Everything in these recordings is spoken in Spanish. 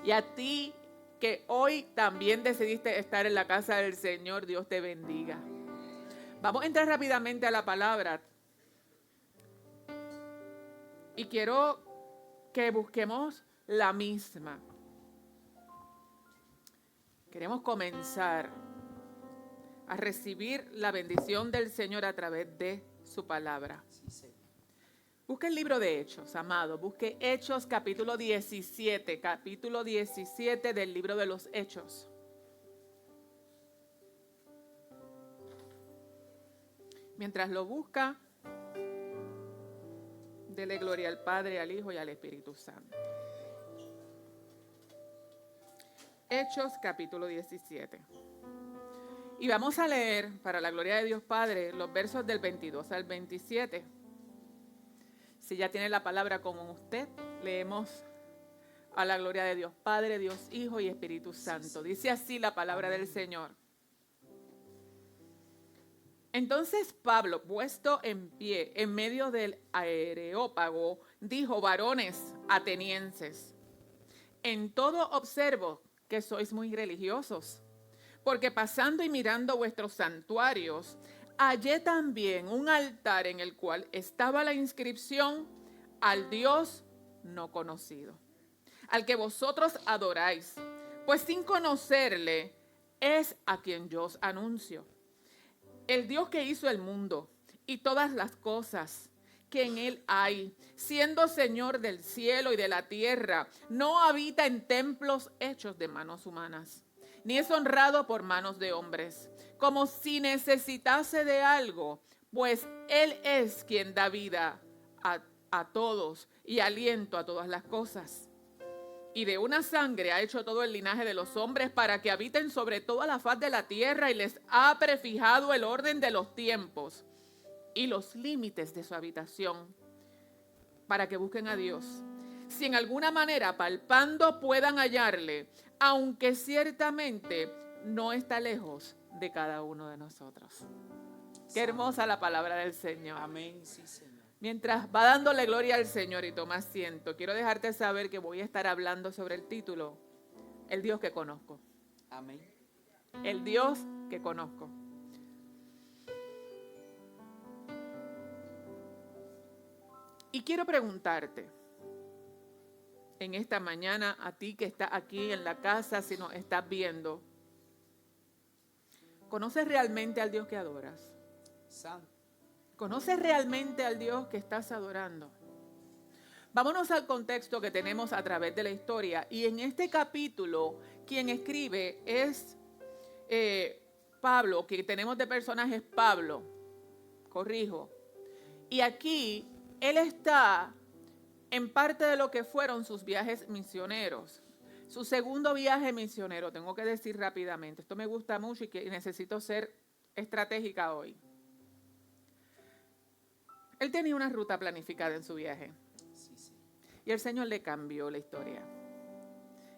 Y a ti que hoy también decidiste estar en la casa del Señor, Dios te bendiga. Vamos a entrar rápidamente a la palabra. Y quiero que busquemos la misma. Queremos comenzar a recibir la bendición del Señor a través de su palabra. Busque el libro de Hechos, amado. Busque Hechos capítulo 17. Capítulo 17 del libro de los Hechos. Mientras lo busca, dele gloria al Padre, al Hijo y al Espíritu Santo. Hechos capítulo 17. Y vamos a leer, para la gloria de Dios Padre, los versos del 22 al 27. Si ya tiene la palabra con usted, leemos a la gloria de Dios Padre, Dios Hijo y Espíritu Santo. Dice así la palabra del Señor. Entonces Pablo, puesto en pie en medio del Areópago, dijo: varones atenienses, en todo observo que sois muy religiosos, porque pasando y mirando vuestros santuarios, hallé también un altar en el cual estaba la inscripción: al Dios no conocido, al que vosotros adoráis, pues sin conocerle es a quien yo os anuncio. El Dios que hizo el mundo y todas las cosas que en él hay, siendo Señor del cielo y de la tierra, no habita en templos hechos de manos humanas, ni es honrado por manos de hombres, como si necesitase de algo, pues Él es quien da vida a todos y aliento a todas las cosas. Y de una sangre ha hecho todo el linaje de los hombres para que habiten sobre toda la faz de la tierra, y les ha prefijado el orden de los tiempos y los límites de su habitación, para que busquen a Dios, si en alguna manera palpando puedan hallarle, aunque ciertamente no está lejos de cada uno de nosotros. Qué hermosa la palabra del Señor. Amén, sí, Señor. Mientras va dándole gloria al Señor y toma asiento, quiero dejarte saber que voy a estar hablando sobre el título: el Dios que conozco. Amén. El Dios que conozco. Y quiero preguntarte en esta mañana, a ti que estás aquí en la casa, si nos estás viendo, ¿conoces realmente al Dios que adoras? Santo. ¿Conoces realmente al Dios que estás adorando? Vámonos al contexto que tenemos a través de la historia. Y en este capítulo, quien escribe es Pablo, que tenemos de personajes Pablo, corrijo. Y aquí él está en parte de lo que fueron sus viajes misioneros. Su segundo viaje misionero, tengo que decir rápidamente, esto me gusta mucho y que necesito ser estratégica hoy. Él tenía una ruta planificada en su viaje. Sí, sí. Y el Señor le cambió la historia.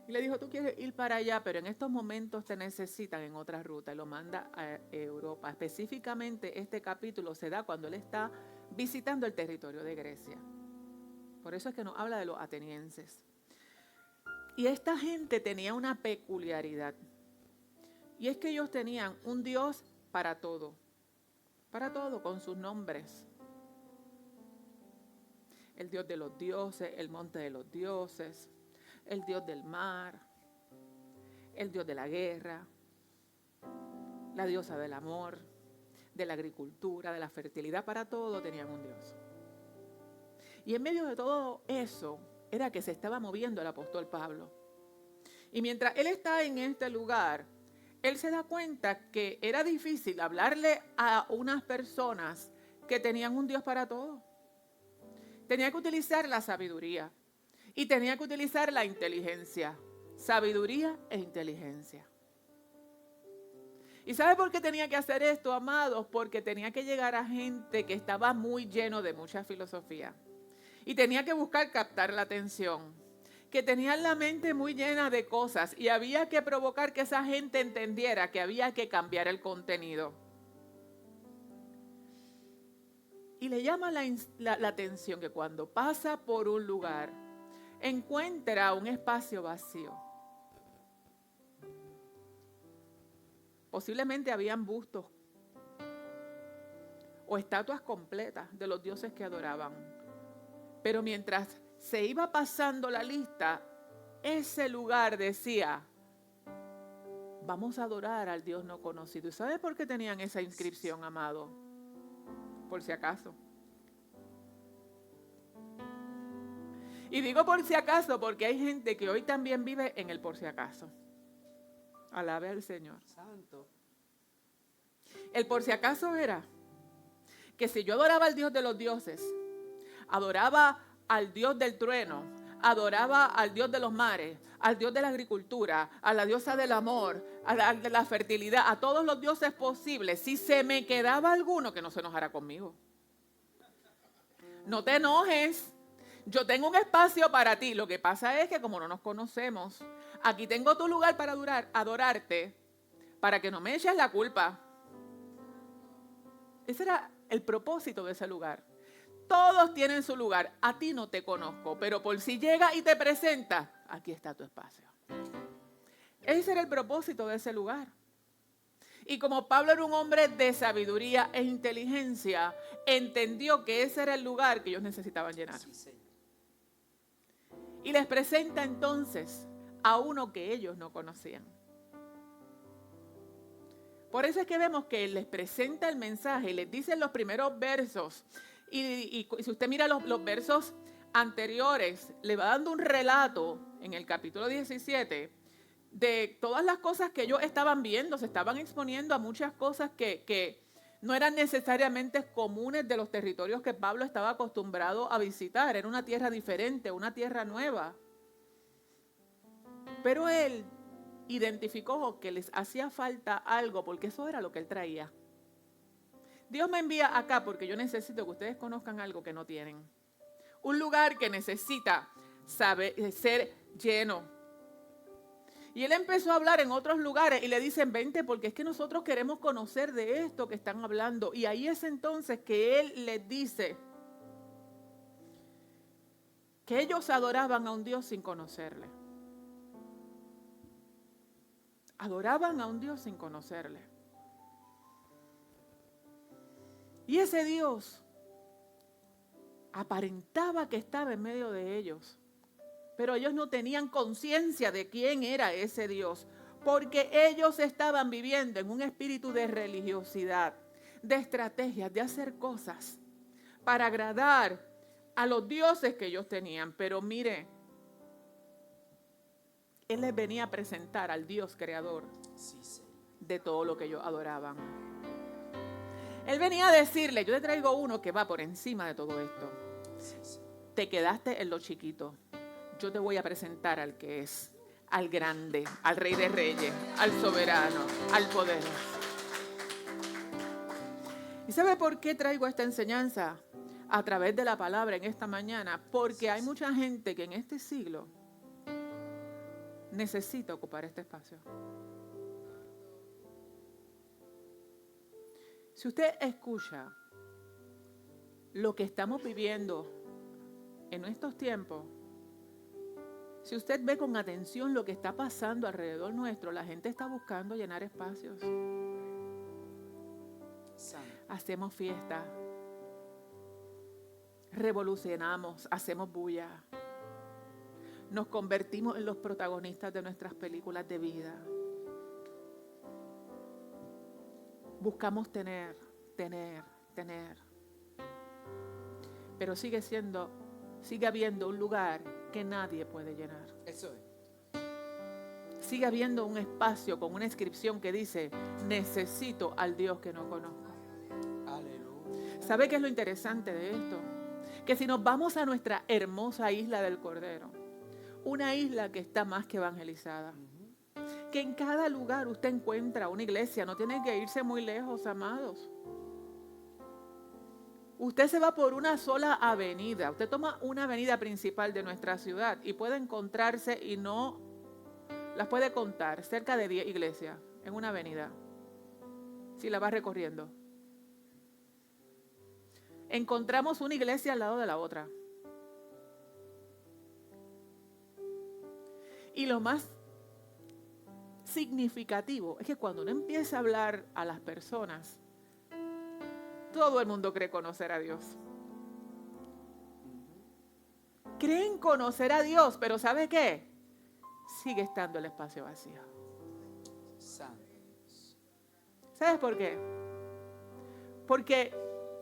Y le dijo: tú quieres ir para allá, pero en estos momentos te necesitan en otra ruta. Y lo manda a Europa. Específicamente este capítulo se da cuando él está visitando el territorio de Grecia. Por eso es que nos habla de los atenienses. Y esta gente tenía una peculiaridad. Y es que ellos tenían un Dios para todo. Para todo, con sus nombres. El Dios de los dioses, el monte de los dioses, el Dios del mar, el Dios de la guerra, la diosa del amor, de la agricultura, de la fertilidad. Para todo tenían un Dios. Y en medio de todo eso era que se estaba moviendo el apóstol Pablo. Y mientras él está en este lugar, él se da cuenta que era difícil hablarle a unas personas que tenían un Dios para todo. Tenía que utilizar la sabiduría y tenía que utilizar la inteligencia. Sabiduría e inteligencia. ¿Y sabe por qué tenía que hacer esto, amados? Porque tenía que llegar a gente que estaba muy lleno de mucha filosofía. Y tenía que buscar captar la atención. Que tenían la mente muy llena de cosas. Y había que provocar que esa gente entendiera que había que cambiar el contenido. Y le llama la atención que cuando pasa por un lugar, encuentra un espacio vacío. Posiblemente habían bustos o estatuas completas de los dioses que adoraban. Pero mientras se iba pasando la lista, ese lugar decía: vamos a adorar al Dios no conocido. ¿Y sabe por qué tenían esa inscripción, amado? Por si acaso. Y digo por si acaso porque hay gente que hoy también vive en el por si acaso. Alabe al Señor. Santo. El por si acaso era que si yo adoraba al Dios de los dioses, adoraba al Dios del trueno, adoraba al Dios de los mares, al Dios de la agricultura, a la diosa del amor, a la de la fertilidad, a todos los dioses posibles, si se me quedaba alguno, que no se enojara conmigo. No te enojes. Yo tengo un espacio para ti. Lo que pasa es que como no nos conocemos, aquí tengo tu lugar para adorarte, para que no me eches la culpa. Ese era el propósito de ese lugar. Todos tienen su lugar. A ti no te conozco, pero por si llega y te presenta, aquí está tu espacio. Ese era el propósito de ese lugar. Y como Pablo era un hombre de sabiduría e inteligencia, entendió que ese era el lugar que ellos necesitaban llenar. Sí, Señor. Y les presenta entonces a uno que ellos no conocían. Por eso es que vemos que les presenta el mensaje y les dice en los primeros versos. Y si usted mira los versos anteriores, le va dando un relato en el capítulo 17 de todas las cosas que ellos estaban viendo. Se estaban exponiendo a muchas cosas que no eran necesariamente comunes de los territorios que Pablo estaba acostumbrado a visitar. Era una tierra diferente, una tierra nueva. Pero él identificó que les hacía falta algo, porque eso era lo que él traía. Dios me envía acá porque yo necesito que ustedes conozcan algo que no tienen. Un lugar que necesita ser lleno. Y él empezó a hablar en otros lugares y le dicen: vente porque es que nosotros queremos conocer de esto que están hablando. Y ahí es entonces que él les dice que ellos adoraban a un Dios sin conocerle. Adoraban a un Dios sin conocerle. Y ese Dios aparentaba que estaba en medio de ellos. Pero ellos no tenían conciencia de quién era ese Dios, porque ellos estaban viviendo en un espíritu de religiosidad, de estrategias, de hacer cosas para agradar a los dioses que ellos tenían. Pero mire, él les venía a presentar al Dios creador Sí, Señor. de todo lo que ellos adoraban. Él venía a decirle: yo te traigo uno que va por encima de todo esto. Sí, Señor. Te quedaste en lo chiquito. Yo te voy a presentar al que es, al grande, al Rey de Reyes, al soberano, al poderoso. ¿Y sabe por qué traigo esta enseñanza a través de la palabra en esta mañana? Porque hay mucha gente que en este siglo necesita ocupar este espacio. Si usted escucha lo que estamos viviendo en estos tiempos, si usted ve con atención lo que está pasando alrededor nuestro, la gente está buscando llenar espacios. Santo. Hacemos fiesta, revolucionamos, hacemos bulla. Nos convertimos en los protagonistas de nuestras películas de vida. Buscamos tener. Pero sigue habiendo un lugar que nadie puede llenar. Eso es. Sigue habiendo un espacio con una inscripción que dice: necesito al Dios que no conozco. Aleluya. ¿Sabe qué es lo interesante de esto? Que si nos vamos a nuestra hermosa isla del Cordero, una isla que está más que evangelizada, que en cada lugar usted encuentra una iglesia, no tiene que irse muy lejos, amados. Usted se va por una sola avenida, usted toma una avenida principal de nuestra ciudad y puede encontrarse, y no las puede contar, cerca de 10 iglesias en una avenida, si la va recorriendo. Encontramos una iglesia al lado de la otra. Y lo más significativo es que cuando uno empieza a hablar a las personas, todo el mundo cree conocer a Dios. Creen conocer a Dios, pero ¿sabe qué? Sigue estando el espacio vacío. Santo. ¿Sabes por qué? Porque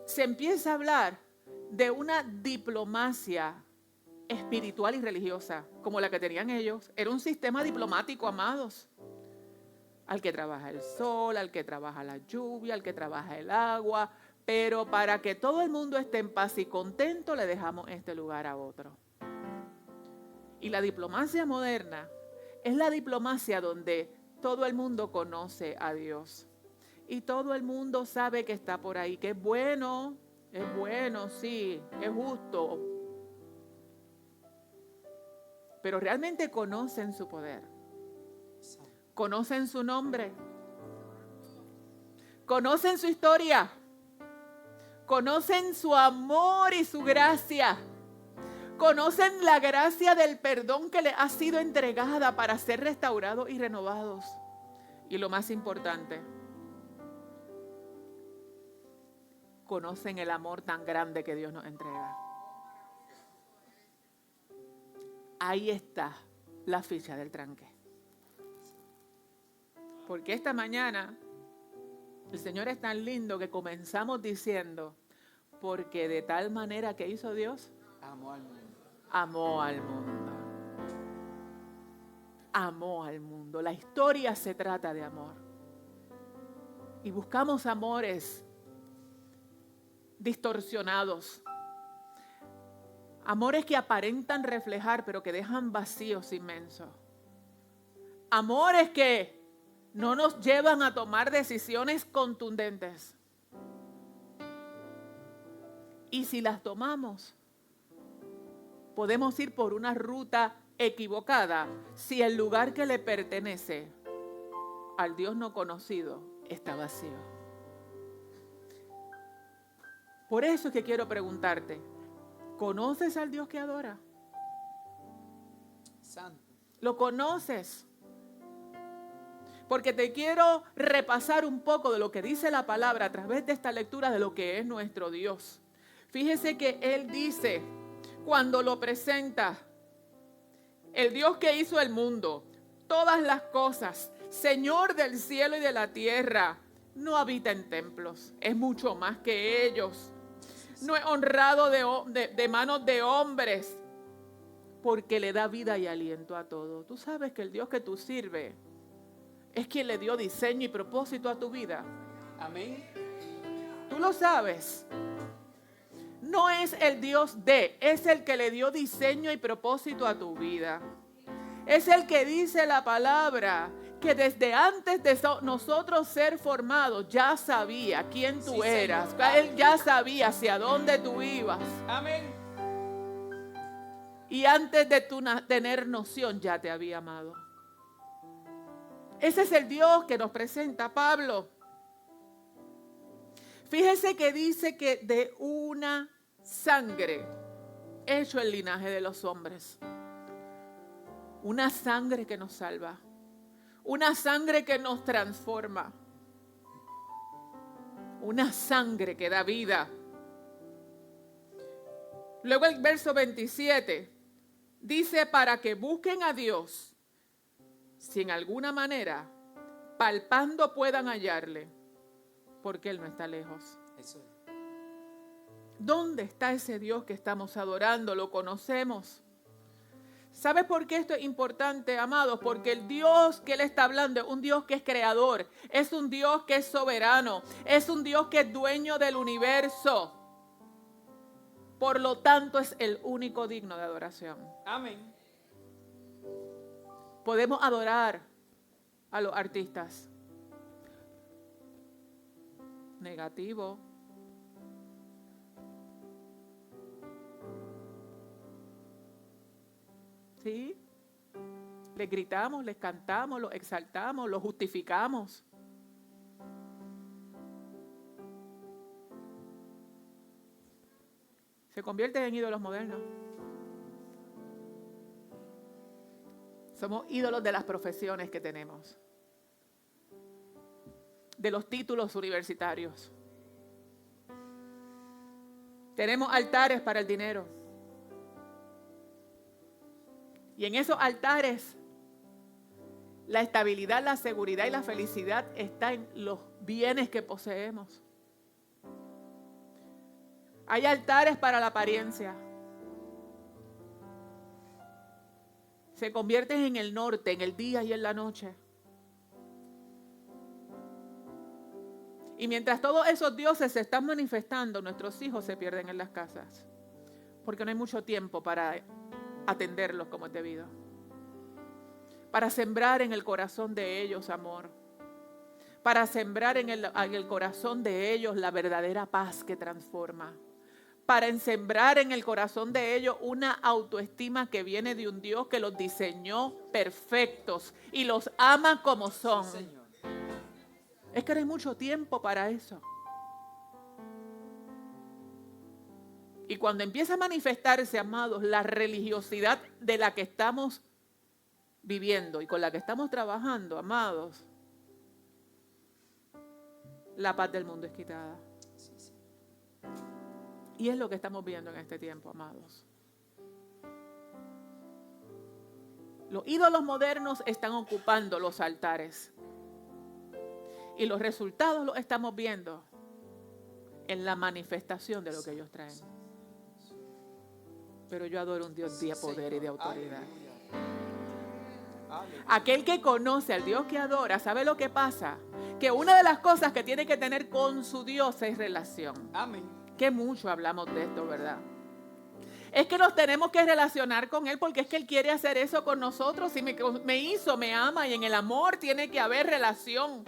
se empieza a hablar de una diplomacia espiritual y religiosa, como la que tenían ellos. Era un sistema diplomático, amados. Al que trabaja el sol, al que trabaja la lluvia, al que trabaja el agua. Pero para que todo el mundo esté en paz y contento, le dejamos este lugar a otro. Y la diplomacia moderna es la diplomacia donde todo el mundo conoce a Dios. Y todo el mundo sabe que está por ahí, que es bueno, sí, es justo. Pero realmente conocen su poder. Conocen su nombre. Conocen su historia. Conocen su amor y su gracia. Conocen la gracia del perdón que les ha sido entregada para ser restaurados y renovados. Y lo más importante, conocen el amor tan grande que Dios nos entrega. Ahí está la ficha del tranque. Porque esta mañana el Señor es tan lindo que comenzamos diciendo, porque de tal manera que hizo Dios, Amó al mundo. amó al mundo. Amó al mundo. La historia se trata de amor. Y buscamos amores distorsionados. Amores que aparentan reflejar, pero que dejan vacíos inmensos. Amores que no nos llevan a tomar decisiones contundentes. Y si las tomamos, podemos ir por una ruta equivocada si el lugar que le pertenece al Dios no conocido está vacío. Por eso es que quiero preguntarte, ¿conoces al Dios que adora? Santo. ¿Lo conoces? Porque te quiero repasar un poco de lo que dice la palabra a través de esta lectura de lo que es nuestro Dios. Fíjese que Él dice, cuando lo presenta, el Dios que hizo el mundo, todas las cosas, Señor del cielo y de la tierra, no habita en templos, es mucho más que ellos. No es honrado de manos de hombres, porque le da vida y aliento a todo. Tú sabes que el Dios que tú sirves es quien le dio diseño y propósito a tu vida. Amén. Tú lo sabes. No es el Dios es el que le dio diseño y propósito a tu vida. Es el que dice la palabra que desde antes de nosotros ser formados ya sabía quién tú eras. Señor. Él ya sabía hacia dónde tú ibas. Amén. Y antes de tú tener noción ya te había amado. Ese es el Dios que nos presenta Pablo. Fíjese que dice que de una sangre hecho el linaje de los hombres. Una sangre que nos salva. Una sangre que nos transforma. Una sangre que da vida. Luego el verso 27 dice para que busquen a Dios si en alguna manera palpando puedan hallarle, porque Él no está lejos. Eso es. ¿Dónde está ese Dios que estamos adorando? ¿Lo conocemos? ¿Sabes por qué esto es importante, amados? Porque el Dios que Él está hablando es un Dios que es creador, es un Dios que es soberano, es un Dios que es dueño del universo. Por lo tanto, es el único digno de adoración. Amén. Podemos adorar a los artistas. Negativo. ¿Sí? Les gritamos, les cantamos, los exaltamos, los justificamos. Se convierten en ídolos modernos. Somos ídolos de las profesiones que tenemos. de los títulos universitarios. Tenemos altares para el dinero. Y en esos altares, la estabilidad, la seguridad y la felicidad está en los bienes que poseemos. Hay altares para la apariencia. Se convierten en el norte, en el día y en la noche. Y mientras todos esos dioses se están manifestando, nuestros hijos se pierden en las casas. Porque no hay mucho tiempo para atenderlos como es debido. Para sembrar en el corazón de ellos amor. Para sembrar en el corazón de ellos la verdadera paz que transforma. Para sembrar en el corazón de ellos una autoestima que viene de un Dios que los diseñó perfectos y los ama como son. Sí, Señor. Es que no hay mucho tiempo para eso. Y cuando empieza a manifestarse, amados, la religiosidad de la que estamos viviendo y con la que estamos trabajando, amados, la paz del mundo es quitada. Sí, sí. Y es lo que estamos viendo en este tiempo, amados. Los ídolos modernos están ocupando los altares. Y los resultados los estamos viendo en la manifestación de lo que ellos traen. Pero yo adoro un Dios de poder y de autoridad. Aleluya. Aquel que conoce al Dios que adora, ¿sabe lo que pasa? Que una de las cosas que tiene que tener con su Dios es relación. Amén. Que mucho hablamos de esto, ¿verdad? Es que nos tenemos que relacionar con Él porque es que Él quiere hacer eso con nosotros. Si me hizo, me ama, y en el amor tiene que haber relación.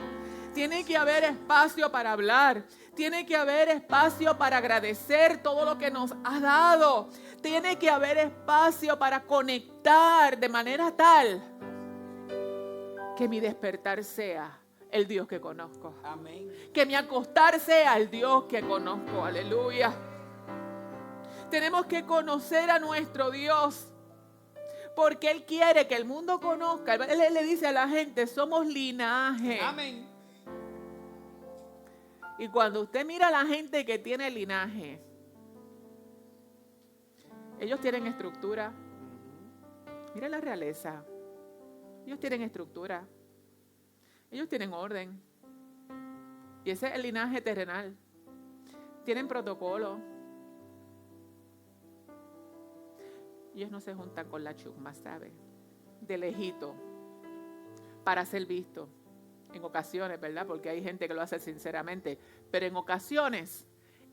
Tiene que haber espacio para hablar. Tiene que haber espacio para agradecer todo lo que nos ha dado. Tiene que haber espacio para conectar de manera tal que mi despertar sea el Dios que conozco. Amén. Que mi acostar sea el Dios que conozco. Aleluya. Tenemos que conocer a nuestro Dios. Porque Él quiere que el mundo conozca. Él le dice a la gente, somos linaje. Amén. Y cuando usted mira a la gente que tiene linaje, ellos tienen estructura. Mira la realeza. Ellos tienen estructura. Ellos tienen orden. Y ese es el linaje terrenal. Tienen protocolo. Ellos no se juntan con la chusma, ¿sabe? De lejito. Para ser visto. En ocasiones, ¿verdad? Porque hay gente que lo hace sinceramente. Pero en ocasiones,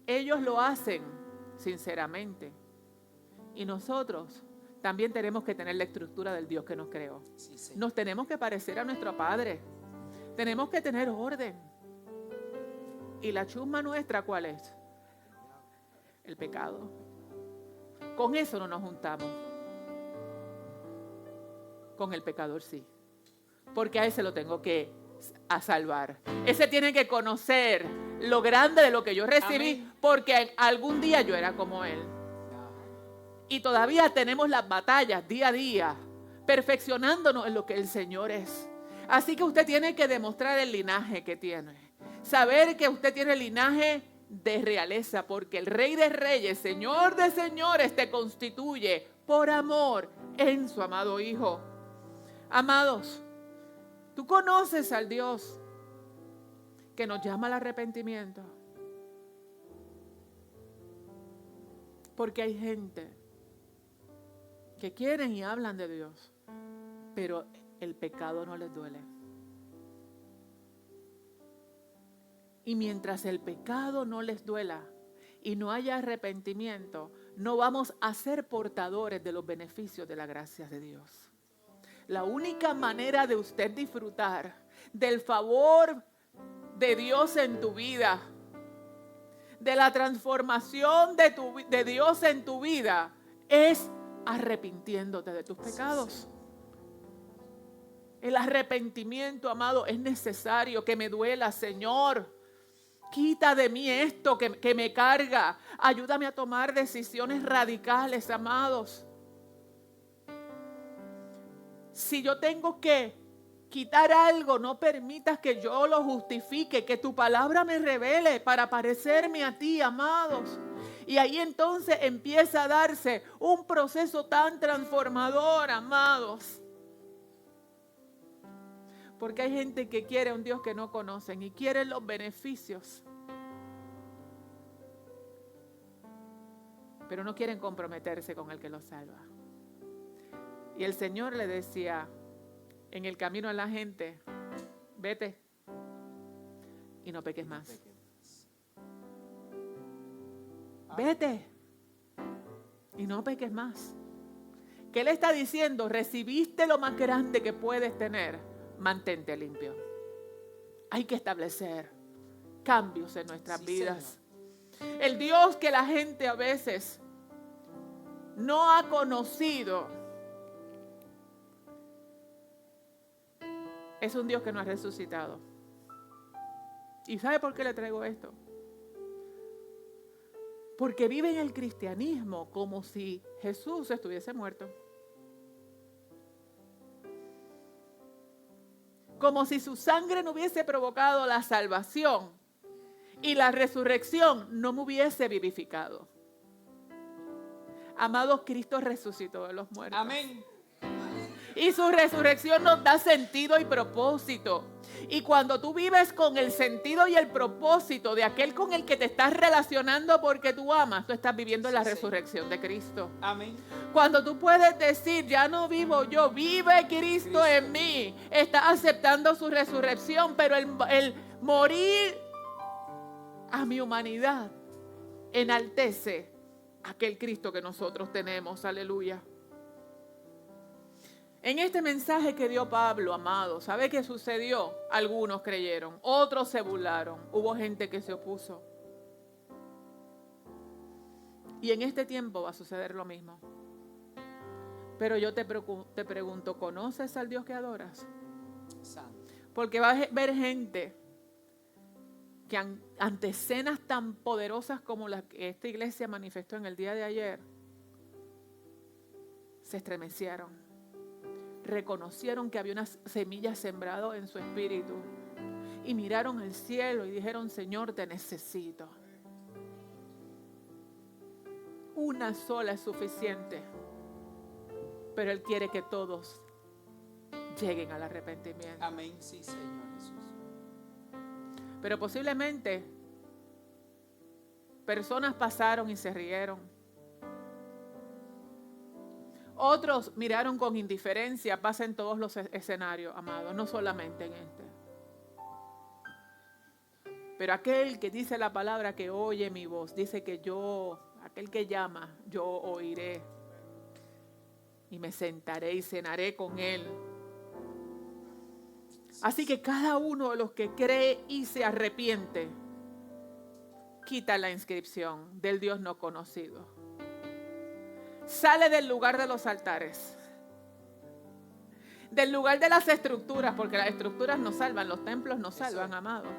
ellos lo hacen sinceramente. Y nosotros también tenemos que tener la estructura del Dios que nos creó. Sí, Señor. Nos tenemos que parecer a nuestro Padre. Tenemos que tener orden. ¿Y la chusma nuestra cuál es? El pecado. Con eso no nos juntamos. Con el pecador sí. Porque a ese lo tengo que salvar. Ese tiene que conocer lo grande de lo que yo recibí. Amén. Porque algún día yo era como él. Y todavía tenemos las batallas día a día, perfeccionándonos en lo que el Señor es. Así que usted tiene que demostrar el linaje que tiene. Saber que usted tiene el linaje de realeza, porque el Rey de Reyes, Señor de Señores, te constituye por amor en su amado Hijo. Amados, tú conoces al Dios que nos llama al arrepentimiento. Porque hay gente que quieren y hablan de Dios, pero el pecado no les duele. Y mientras el pecado no les duela y no haya arrepentimiento, no vamos a ser portadores de los beneficios de la gracia de Dios. La única manera de usted disfrutar del favor de Dios en tu vida, de la transformación de Dios en tu vida, es arrepintiéndote de tus pecados. El arrepentimiento, amado, es necesario. Que me duela, Señor. Quita de mí esto que me carga. Ayúdame a tomar decisiones radicales, amados. Si yo tengo que quitar algo, no permitas que yo lo justifique, que tu palabra me revele para parecerme a ti, amados. Y ahí entonces empieza a darse un proceso tan transformador, amados. Porque hay gente que quiere un Dios que no conocen y quiere los beneficios, pero no quieren comprometerse con el que los salva. Y el Señor le decía en el camino a la gente: vete y no peques más. Vete y no peques más. ¿Qué le está diciendo? Recibiste lo más grande que puedes tener, mantente limpio. Hay que establecer cambios en nuestras vidas. Señor. El Dios que la gente a veces no ha conocido es un Dios que no ha resucitado. ¿Y sabe por qué le traigo esto? Porque viven el cristianismo como si Jesús estuviese muerto. Como si su sangre no hubiese provocado la salvación y la resurrección no me hubiese vivificado. Amados, Cristo resucitó de los muertos. Amén. Y su resurrección nos da sentido y propósito. Y cuando tú vives con el sentido y el propósito de aquel con el que te estás relacionando porque tú amas, tú estás viviendo la resurrección de Cristo. Amén. Cuando tú puedes decir, ya no vivo yo, vive Cristo en mí, estás aceptando su resurrección, pero el morir a mi humanidad enaltece aquel Cristo que nosotros tenemos. Aleluya. En este mensaje que dio Pablo, amado, ¿sabe qué sucedió? Algunos creyeron, otros se burlaron, hubo gente que se opuso. Y en este tiempo va a suceder lo mismo. Pero yo te pregunto, ¿conoces al Dios que adoras? Santo. Porque va a haber gente que ante escenas tan poderosas como las que esta iglesia manifestó en el día de ayer, se estremecieron. Reconocieron que había una semilla sembrada en su espíritu y miraron al cielo y dijeron: Señor, te necesito. Una sola es suficiente, pero Él quiere que todos lleguen al arrepentimiento. Amén, sí, Señor Jesús. Pero posiblemente personas pasaron y se rieron. Otros miraron con indiferencia. Pasa en todos los escenarios, amados, no solamente en este. Pero aquel que dice la palabra, que oye mi voz, dice que aquel que llama, yo oiré. Y me sentaré y cenaré con él. Así que cada uno de los que cree y se arrepiente, quita la inscripción del Dios no conocido. Sale del lugar de los altares, del lugar de las estructuras, porque las estructuras nos salvan, los templos nos salvan, amados.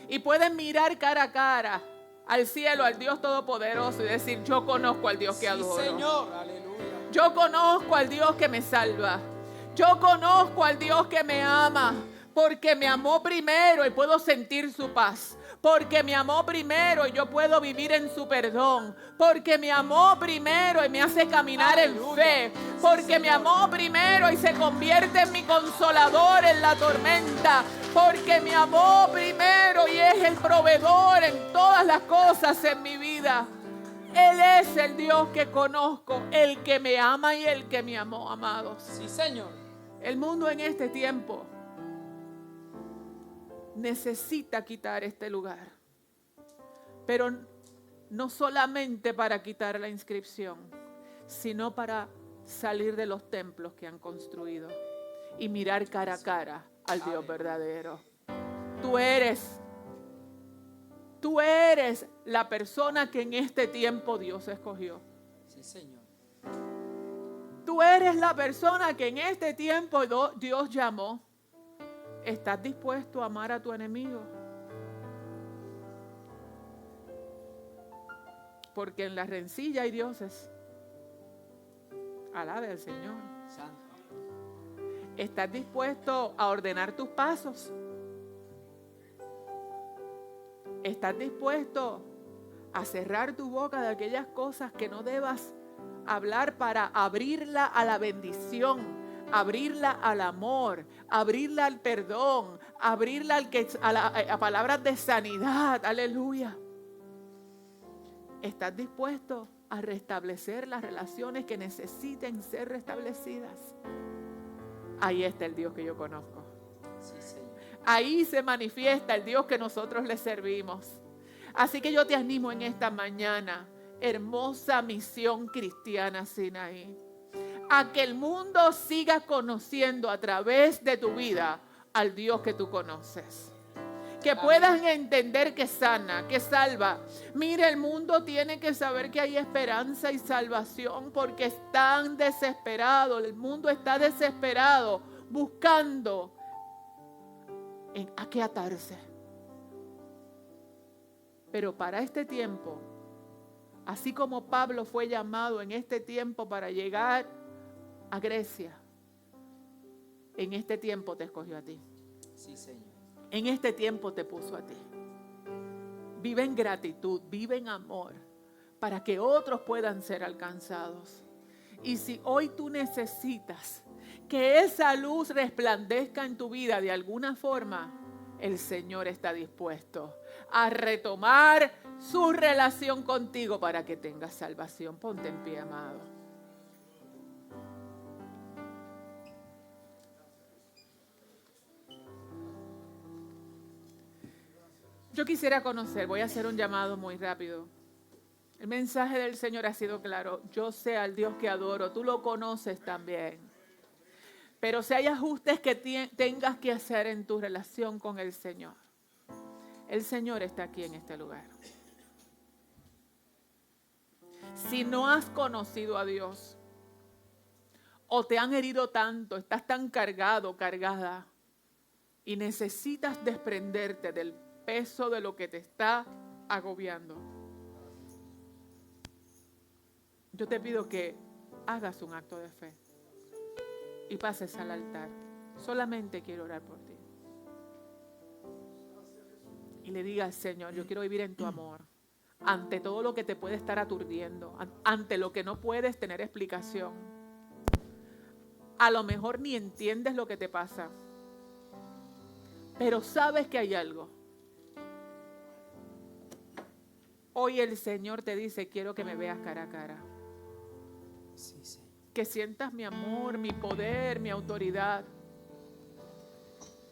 Y pueden mirar cara a cara al cielo, al Dios Todopoderoso, y decir: yo conozco al Dios que adoro. Sí, Señor, aleluya. Yo conozco al Dios que me salva. Yo conozco al Dios que me ama, porque me amó primero y puedo sentir su paz. Porque me amó primero y yo puedo vivir en su perdón. Porque me amó primero y me hace caminar en fe. Porque me amó primero y se convierte en mi consolador en la tormenta. Porque me amó primero y es el proveedor en todas las cosas en mi vida. Él es el Dios que conozco, el que me ama y el que me amó, amados. Sí, Señor. El mundo en este tiempo necesita quitar este lugar, pero no solamente para quitar la inscripción, sino para salir de los templos que han construido y mirar cara a cara al Dios verdadero. Tú eres la persona que en este tiempo Dios escogió. Sí, Señor. Tú eres la persona que en este tiempo Dios llamó. ¿Estás dispuesto a amar a tu enemigo? Porque en la rencilla hay dioses. Alabe al Señor. Santo. ¿Estás dispuesto a ordenar tus pasos? ¿Estás dispuesto a cerrar tu boca de aquellas cosas que no debas hablar para abrirla a la bendición, abrirla al amor, abrirla al perdón, abrirla a palabras de sanidad? Aleluya. ¿Estás dispuesto a restablecer las relaciones que necesiten ser restablecidas? Ahí está el Dios que yo conozco. Sí, Señor. Ahí se manifiesta el Dios que nosotros le servimos. Así que yo te animo en esta mañana, hermosa misión cristiana Sinaí, a que el mundo siga conociendo a través de tu vida al Dios que tú conoces. Que puedan entender que sana, que salva. Mira, el mundo tiene que saber que hay esperanza y salvación porque están desesperados. El mundo está desesperado buscando a qué atarse. Pero para este tiempo, así como Pablo fue llamado en este tiempo para llegar a Grecia, en este tiempo te escogió a ti. Sí, Señor. En este tiempo te puso a ti. Vive en gratitud, vive en amor, para que otros puedan ser alcanzados. Y si hoy tú necesitas que esa luz resplandezca en tu vida de alguna forma, el Señor está dispuesto a retomar su relación contigo para que tengas salvación. Ponte en pie, amado. Yo quisiera conocer, voy a hacer un llamado muy rápido. El mensaje del Señor ha sido claro. Yo sé al Dios que adoro, tú lo conoces también. Pero si hay ajustes que tengas que hacer en tu relación con el Señor, el Señor está aquí en este lugar. Si no has conocido a Dios o te han herido tanto, estás tan cargado, cargada y necesitas desprenderte del peso de lo que te está agobiando, yo te pido que hagas un acto de fe y pases al altar. Solamente quiero orar por ti. Y le digas, Señor, yo quiero vivir en tu amor. Ante todo lo que te puede estar aturdiendo, ante lo que no puedes tener explicación. A lo mejor ni entiendes lo que te pasa, pero sabes que hay algo. Hoy el Señor te dice, quiero que me veas cara a cara. Sí, Señor. Que sientas mi amor, mi poder, mi autoridad.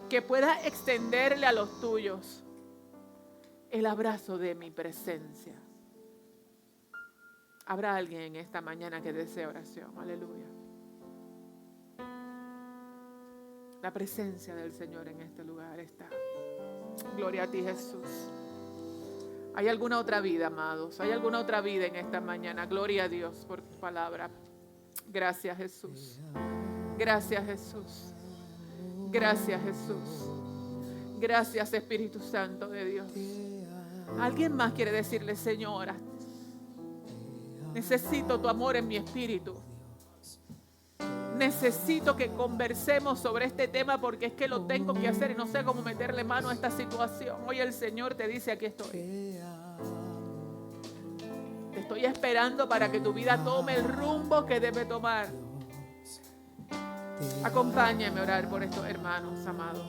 Que puedas extenderle a los tuyos el abrazo de mi presencia. Habrá alguien en esta mañana que desee oración. Aleluya. La presencia del Señor en este lugar está. Gloria a ti, Jesús. ¿Hay alguna otra vida, amados? ¿Hay alguna otra vida en esta mañana? Gloria a Dios por tu palabra. Gracias, Jesús. Gracias, Jesús. Gracias, Jesús. Gracias, Espíritu Santo de Dios. ¿Alguien más quiere decirle, Señora, necesito tu amor en mi espíritu? Necesito que conversemos sobre este tema porque es que lo tengo que hacer y no sé cómo meterle mano a esta situación. Hoy el Señor te dice, aquí estoy. Te estoy esperando para que tu vida tome el rumbo que debe tomar. Acompáñame a orar por estos hermanos amados.